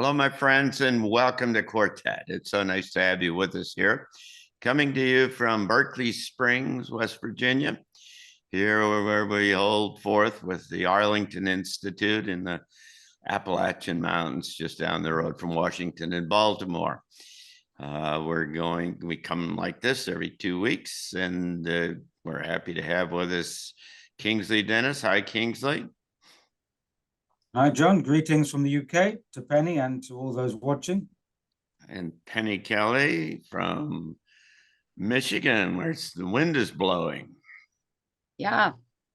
Hello, my friends, and welcome to Quartet. It's so nice to have you with us here. Coming to you from Berkeley Springs, West Virginia, here where we hold forth with the Arlington Institute in the Appalachian Mountains, just down the road from Washington and Baltimore. We come like this every 2 weeks, and we're happy to have with us Kingsley Dennis. Hi, Kingsley. Hi, John. Greetings from the UK to Penny and to all those watching. And Penny Kelly from Michigan, where the wind is blowing. Yeah,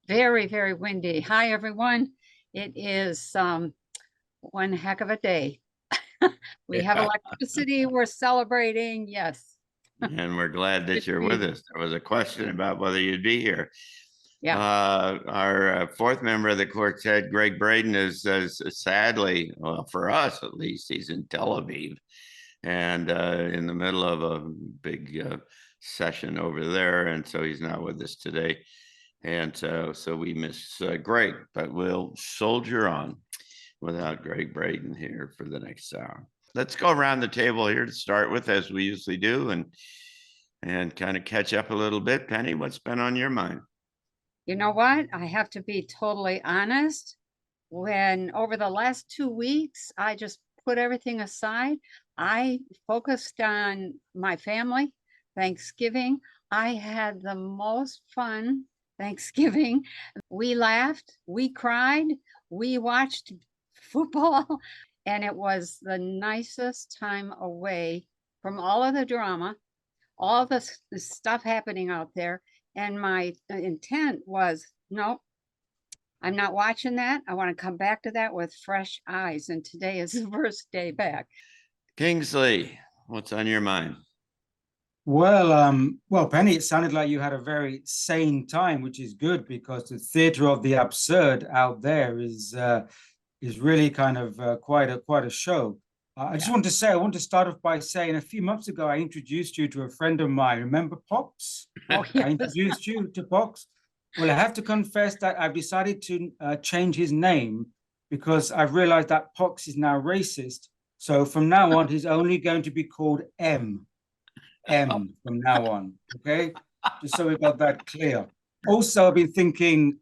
very, very windy. Hi, everyone. It is one heck of a day. We have electricity. We're celebrating. Yes. And we're glad that you're with us. There was a question about whether you'd be here. Yeah. Our fourth member of the quartet, Gregg Braden, is sadly, well, for us at least, he's in Tel Aviv and in the middle of a big session over there. And so he's not with us today. And so we miss Gregg, but we'll soldier on without Gregg Braden here for the next hour. Let's go around the table here to start with, as we usually do, and kind of catch up a little bit. Penny, what's been on your mind? You know what? I have to be totally honest. When over the last 2 weeks, I just put everything aside. I focused on my family, Thanksgiving. I had the most fun Thanksgiving. We laughed, we cried, we watched football, and it was the nicest time away from all of the drama, all the stuff happening out there. And my intent was, no, I'm not watching that. I want to come back to that with fresh eyes. And today is the first day back. Kingsley, what's on your mind? Well, Penny, it sounded like you had a very sane time, which is good because the theater of the absurd out there is really kind of quite a show. I just want to say, I want to start off by saying a few months ago, I introduced you to a friend of mine. Remember Pox? Oh, yes. I introduced you to Pox. Well, I have to confess that I've decided to change his name because I've realized that Pox is now racist. So from now on, he's only going to be called M from now on. Okay, just so we got that clear. Also, I've been thinking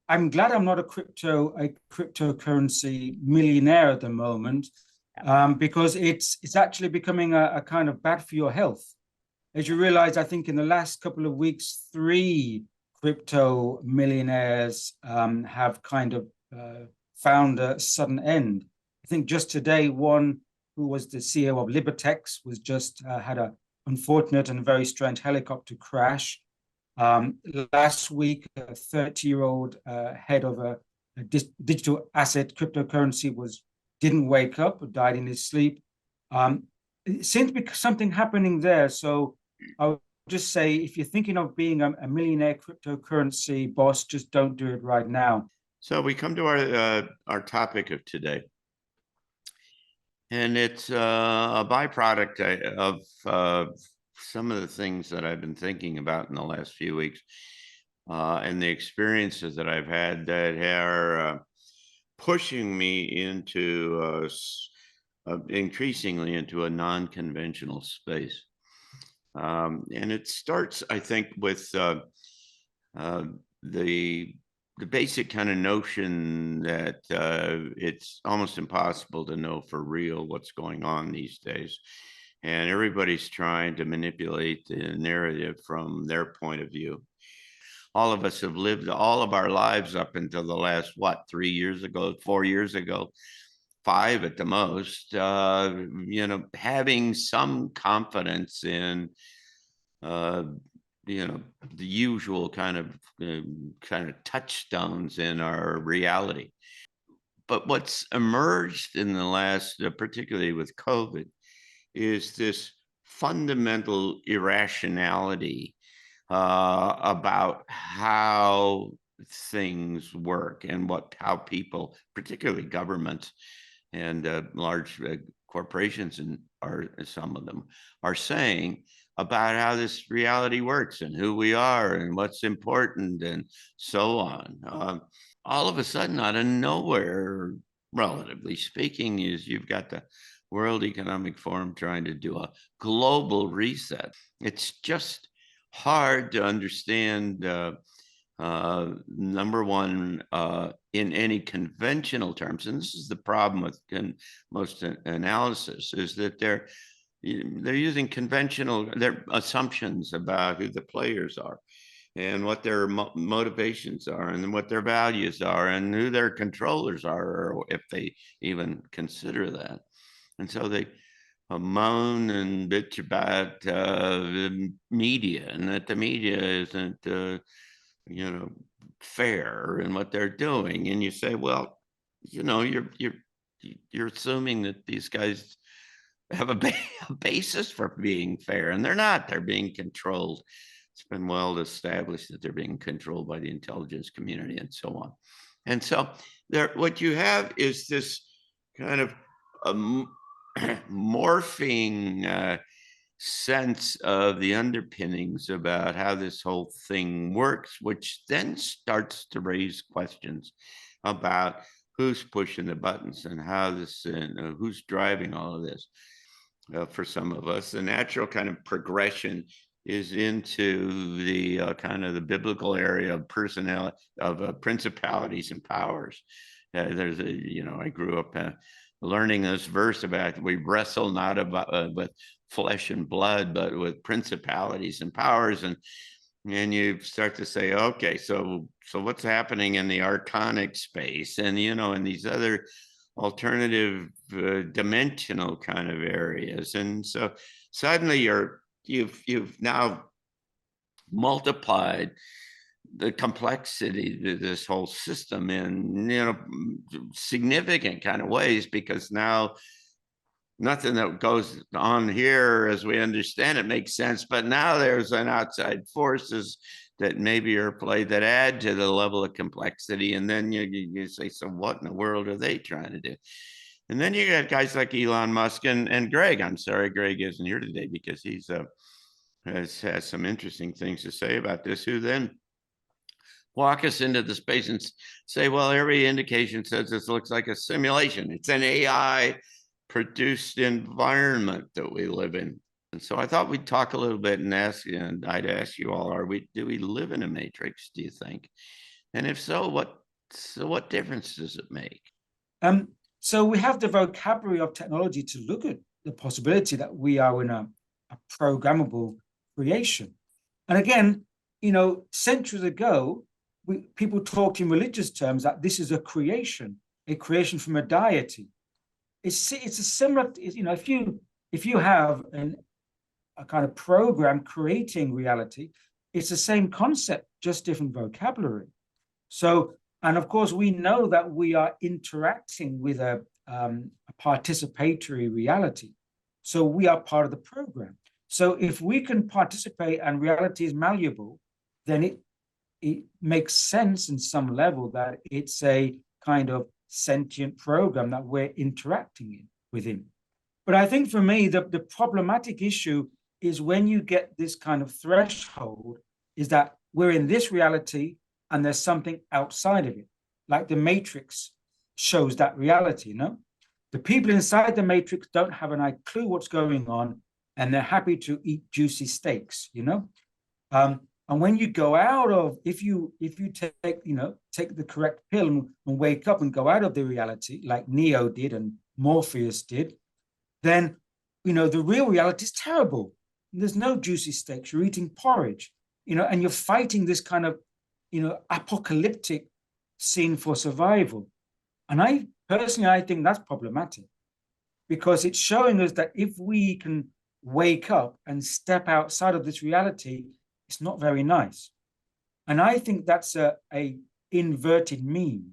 I'm glad I'm not a cryptocurrency millionaire at the moment, because it's actually becoming a kind of bad for your health. As you realize, I think in the last couple of weeks, 3 crypto millionaires have kind of found a sudden end. I think just today, one who was the CEO of Libertex was just had an unfortunate and very strange helicopter crash. Last week, a 30-year-old head of a digital asset cryptocurrency didn't wake up, died in his sleep. It seems to be something happening there. So I would just say, if you're thinking of being a millionaire cryptocurrency boss, just don't do it right now. So we come to our topic of today. And it's a byproduct of some of the things that I've been thinking about in the last few weeks, and the experiences that I've had that are pushing me into increasingly into a non-conventional space. And it starts, I think, with the basic kind of notion that it's almost impossible to know for real what's going on these days. And everybody's trying to manipulate the narrative from their point of view. All of us have lived all of our lives up until the last, 3 years ago, 4 years ago, 5 at the most, having some confidence in the usual kind of touchstones in our reality. But what's emerged in the last, particularly with COVID, is this fundamental irrationality about how things work and how people, particularly governments and large corporations, and some of them are saying about how this reality works and who we are and what's important and so on. All of a sudden, out of nowhere, relatively speaking, is you've got the World Economic Forum trying to do a global reset. It's just hard to understand, number one, in any conventional terms, and this is the problem with most analysis, is that they're using conventional their assumptions about who the players are and what their motivations are and what their values are and who their controllers are, or if they even consider that. And so they moan and bitch about the media, and that the media isn't, fair in what they're doing. And you say, well, you're assuming that these guys have a basis for being fair, and they're not. They're being controlled. It's been well established that they're being controlled by the intelligence community and so on. And so what you have is this kind of morphing sense of the underpinnings about how this whole thing works, which then starts to raise questions about who's pushing the buttons and how this, and who's driving all of this. For some of us, the natural kind of progression is into the kind of the biblical area of principalities and powers. There's I grew up learning this verse about we wrestle not about with flesh and blood, but with principalities and powers, and you start to say, okay, so what's happening in the archonic space, and in these other alternative dimensional kind of areas. And so suddenly you've now multiplied the complexity of this whole system in significant kind of ways, because now nothing that goes on here as we understand it makes sense, but now there's an outside forces that maybe are played that add to the level of complexity. And then you say, so what in the world are they trying to do? And then you got guys like Elon Musk and Gregg. I'm sorry Gregg isn't here today, because he's has some interesting things to say about this, who then walk us into the space and say, well, every indication says this looks like a simulation. It's an AI produced environment that we live in. And so I thought we'd talk a little bit and I'd ask you all, do we live in a matrix, do you think? And if so, what difference does it make? So we have the vocabulary of technology to look at the possibility that we are in a programmable creation. And again, centuries ago, people talked in religious terms that this is a creation from a deity. It's a similar, if you have a kind of program creating reality, it's the same concept, just different vocabulary. So, and of course, we know that we are interacting with a participatory reality. So we are part of the program. So if we can participate and reality is malleable, then it makes sense in some level that it's a kind of sentient program that we're interacting within. But I think for me, the problematic issue is when you get this kind of threshold, is that we're in this reality and there's something outside of it. Like the Matrix shows that reality, The people inside the Matrix don't have a clue what's going on, and they're happy to eat juicy steaks, And when you go out of, if you take the correct pill and wake up and go out of the reality, like Neo did and Morpheus did, then, the real reality is terrible. There's no juicy steaks. You're eating porridge, and you're fighting this kind of, apocalyptic scene for survival. And I think that's problematic, because it's showing us that if we can wake up and step outside of this reality, it's not very nice. And I think that's a inverted meme.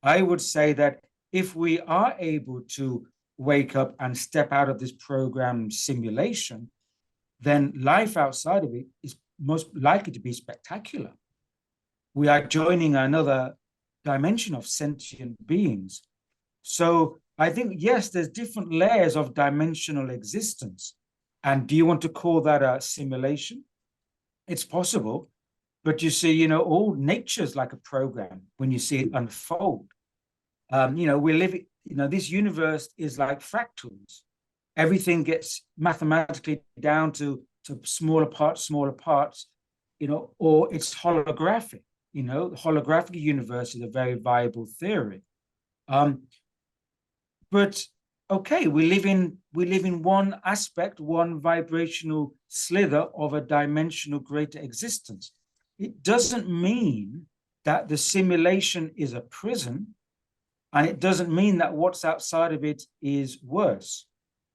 I would say that if we are able to wake up and step out of this program simulation, then life outside of it is most likely to be spectacular. We are joining another dimension of sentient beings. So I think, yes, there's different layers of dimensional existence. And do you want to call that a simulation? It's possible. But you see, all nature's like a program when you see it unfold. We're living, this universe is like fractals. Everything gets mathematically down to smaller parts, or it's holographic. The holographic universe is a very viable theory. But okay, we live in one aspect, one vibrational slither of a dimensional greater existence. It doesn't mean that the simulation is a prison, and it doesn't mean that what's outside of it is worse.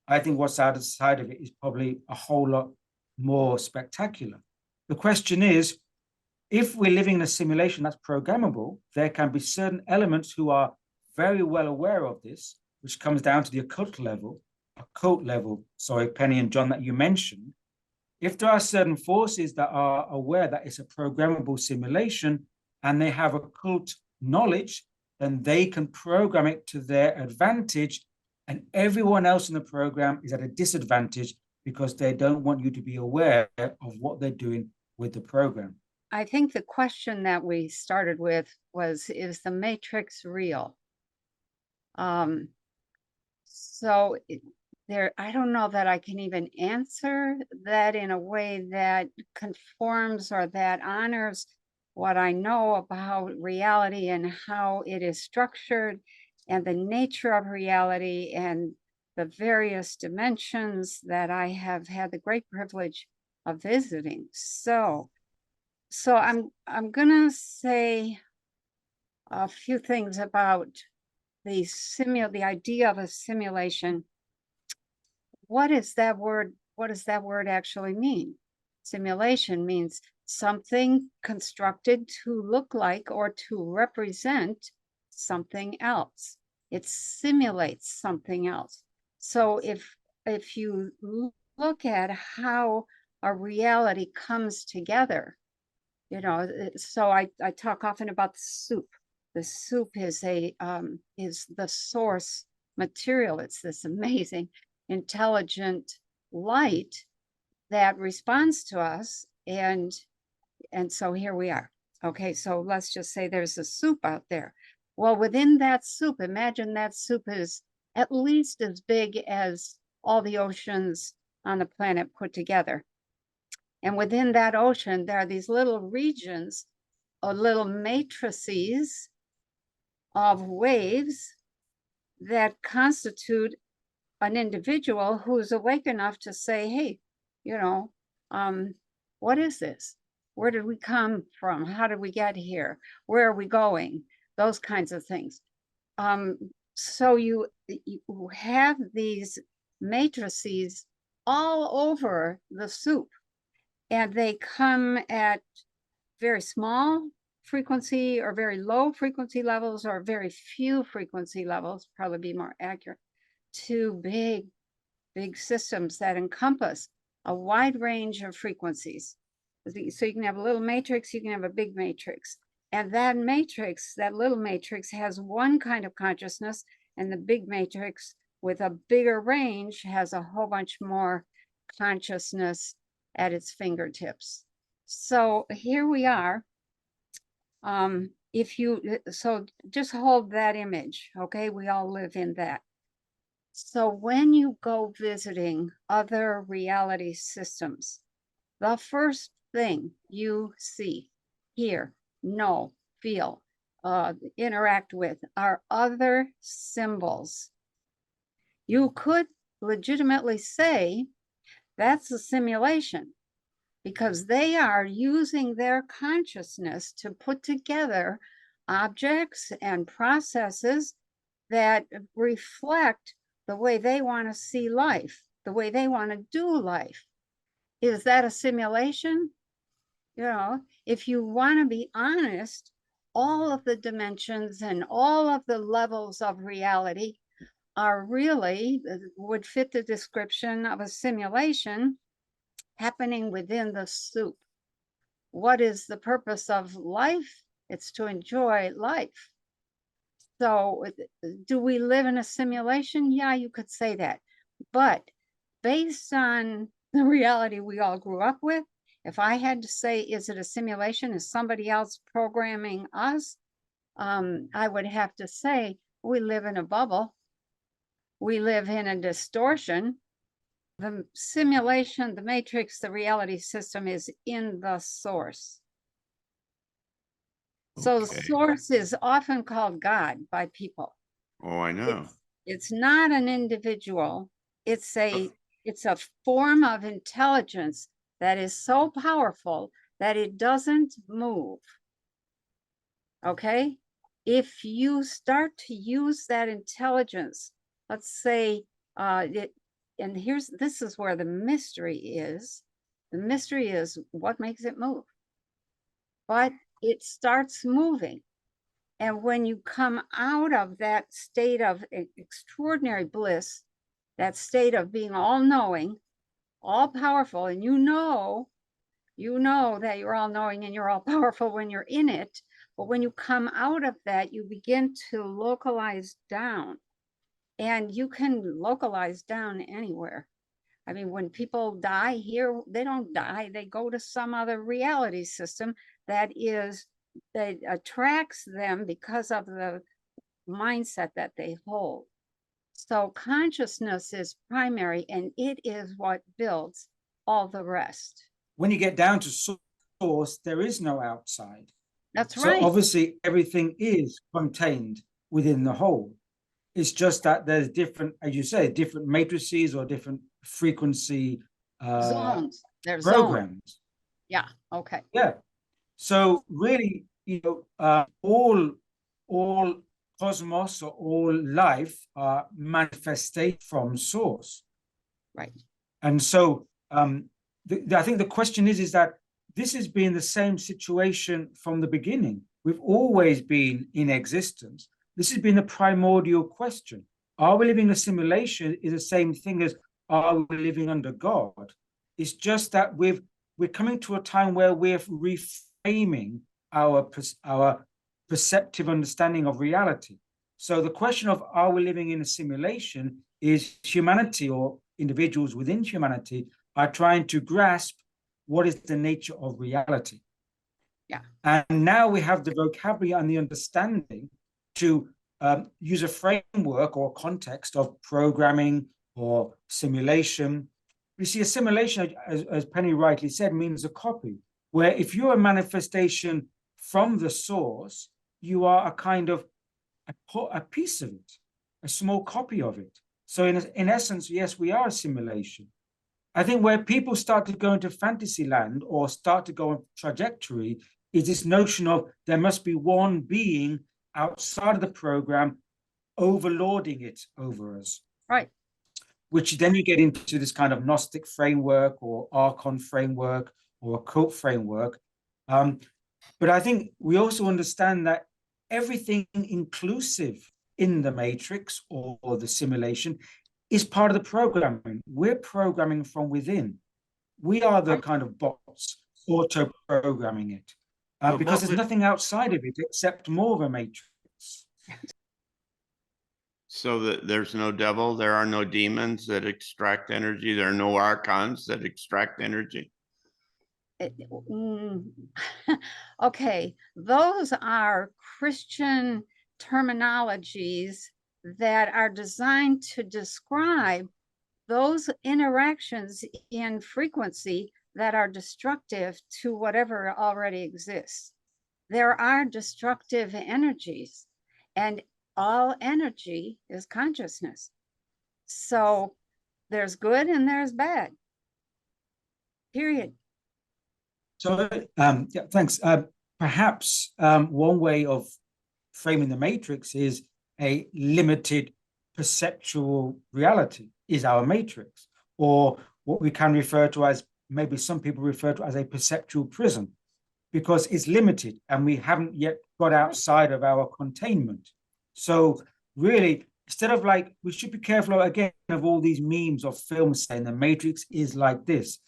I think what's outside of it is probably a whole lot more spectacular. The question is, if we're living in a simulation that's programmable, there can be certain elements who are very well aware of this, which comes down to the occult level, Penny and John, that you mentioned. If there are certain forces that are aware that it's a programmable simulation and they have occult knowledge, then they can program it to their advantage, and everyone else in the program is at a disadvantage because they don't want you to be aware of what they're doing with the program. I think the question that we started with was, is the matrix real? So I don't know that I can even answer that in a way that conforms or that honors what I know about reality and how it is structured and the nature of reality and the various dimensions that I have had the great privilege of visiting. So I'm gonna say a few things about the idea of a simulation. What is that word? What does that word actually mean? Simulation means something constructed to look like or to represent something else. It simulates something else. So if you look at how a reality comes together, so I talk often about the soup. The soup is the source material. It's this amazing, intelligent light that responds to us, and so here we are. Okay, so let's just say there's a soup out there. Well, within that soup, imagine that soup is at least as big as all the oceans on the planet put together. And within that ocean, there are these little regions or little matrices of waves that constitute an individual who's awake enough to say, hey, what is this? Where did we come from? How did we get here? Where are we going? Those kinds of things. So you have these matrices all over the soup, and they come at very small frequency or very low frequency levels or very few frequency levels, probably be more accurate, to big systems that encompass a wide range of frequencies. So you can have a little matrix, you can have a big matrix. And that matrix, that little matrix, has one kind of consciousness, and the big matrix with a bigger range has a whole bunch more consciousness at its fingertips. So here we are. So just hold that image, okay? We all live in that. So when you go visiting other reality systems, the first thing you see, hear, know, feel, interact with are other symbols. You could legitimately say that's a simulation, because they are using their consciousness to put together objects and processes that reflect the way they want to see life, the way they want to do life. Is that a simulation? If you want to be honest, all of the dimensions and all of the levels of reality would fit the description of a simulation happening within the soup. What is the purpose of life? It's to enjoy life. So do we live in a simulation? Yeah, you could say that. But based on the reality we all grew up with, if I had to say, is it a simulation? Is somebody else programming us? I would have to say we live in a bubble. We live in a distortion. The simulation, the matrix, the reality system is in the source. So the Okay. source is often called God by people. Oh, I know. It's not an individual. It's a form of intelligence that is so powerful that it doesn't move. Okay? If you start to use that intelligence, let's say, and this is where the mystery is. The mystery is what makes it move. But it starts moving. And when you come out of that state of extraordinary bliss, that state of being all knowing, all powerful, and you know that you're all knowing and you're all powerful when you're in it. But when you come out of that, you begin to localize down, and you can localize down anywhere. I mean, when people die here, they don't die, they go to some other reality system that attracts them because of the mindset that they hold. So consciousness is primary, and it is what builds all the rest. When you get down to source, there is no outside. That's right. So obviously everything is contained within the whole. It's just that there's different, as you say, different matrices or different frequency zones. There's programs. Zones. Yeah. Okay. Yeah. So really, all cosmos or all life are manifested from source. Right. And so I think the question is that this has been the same situation from the beginning. We've always been in existence. This has been the primordial question. Are we living a simulation is the same thing as are we living under God? It's just that we're coming to a time where we're reframing our perceptive understanding of reality. So the question of are we living in a simulation is humanity or individuals within humanity are trying to grasp what is the nature of reality. Yeah. And now we have the vocabulary and the understanding to use a framework or context of programming or simulation. You see, a simulation, as Penny rightly said, means a copy, where if you're a manifestation from the source, you are a kind of a piece of it, a small copy of it. So in essence, yes, we are a simulation. I think where people start to go into fantasy land or start to go on trajectory is this notion of there must be one being outside of the program overlording it over us. Right. Which then you get into this kind of Gnostic framework or Archon framework or occult framework. But I think we also understand that everything inclusive in the matrix or the simulation is part of the programming. We're programming from within. We are the kind of bots auto-programming it because there's nothing outside of it except more of a matrix. So that there's no devil, there are no demons that extract energy, there are no archons that extract energy. Okay, those are Christian terminologies that are designed to describe those interactions in frequency that are destructive to whatever already exists. There are destructive energies, and all energy is consciousness. So there's good and there's bad. Period. So, yeah, thanks. Perhaps one way of framing the matrix is a limited perceptual reality is our matrix, or what we can refer to as, maybe some people refer to as a perceptual prison, because it's limited and we haven't yet got outside of our containment. So really, instead of like, we should be careful again of all these memes of films saying the matrix is like this.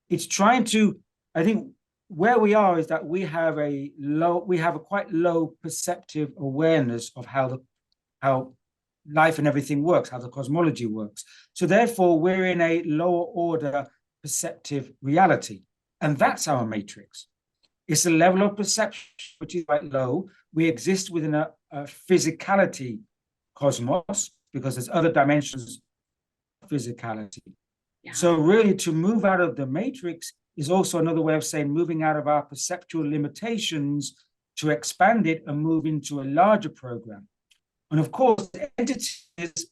It's trying to, I think where we are is that we have a quite low perceptive awareness of how life and everything works, how the cosmology works. So therefore, we're in a lower order perceptive reality. And that's our matrix. It's a level of perception which is quite low. We exist within a physicality cosmos, because there's other dimensions of physicality. Yeah. So really, to move out of the matrix is also another way of saying moving out of our perceptual limitations to expand it and move into a larger program. And of course, entities is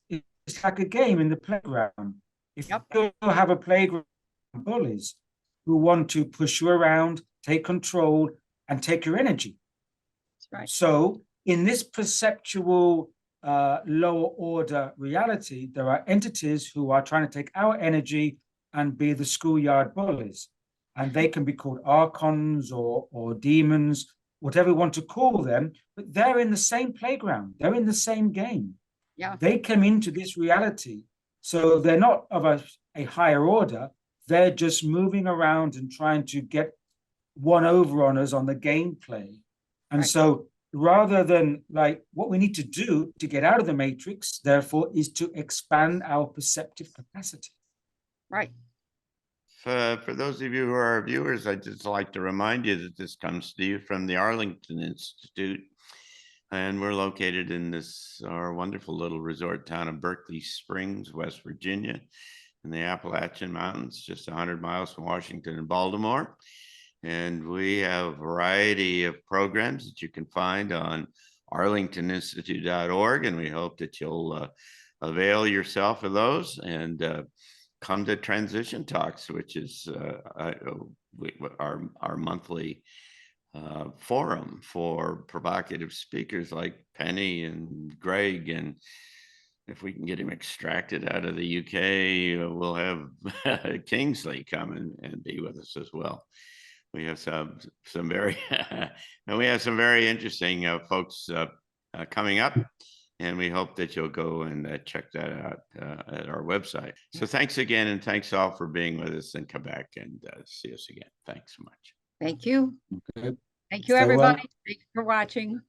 like a game in the playground. If you have a playground of bullies who want to push you around, take control, and take your energy. That's right. So in this perceptual lower order reality, there are entities who are trying to take our energy and be the schoolyard bullies. And they can be called archons or demons, whatever you want to call them, but they're in the same playground. They're in the same game. Yeah. They come into this reality. So they're not of a higher order. They're just moving around and trying to get one over on us on the gameplay. And so rather than like what we need to do to get out of the matrix, therefore, is to expand our perceptive capacity. Right. For those of you who are viewers, I'd just like to remind you that this comes to you from the Arlington Institute. And we're located in our wonderful little resort town of Berkeley Springs, West Virginia, in the Appalachian Mountains, just 100 miles from Washington and Baltimore. And we have a variety of programs that you can find on arlingtoninstitute.org. And we hope that you'll avail yourself of those and come to Transition Talks, which is our monthly forum for provocative speakers like Penny and Gregg. And if we can get him extracted out of the UK, we'll have Kingsley come and be with us as well. We have some very and we have some very interesting folks coming up, and we hope that you'll go and check that out at our website. So thanks again, and thanks all for being with us, and come back and see us again. Thanks so much. Thank you. Okay. Thank you, Stay well. everybody. Thanks for watching.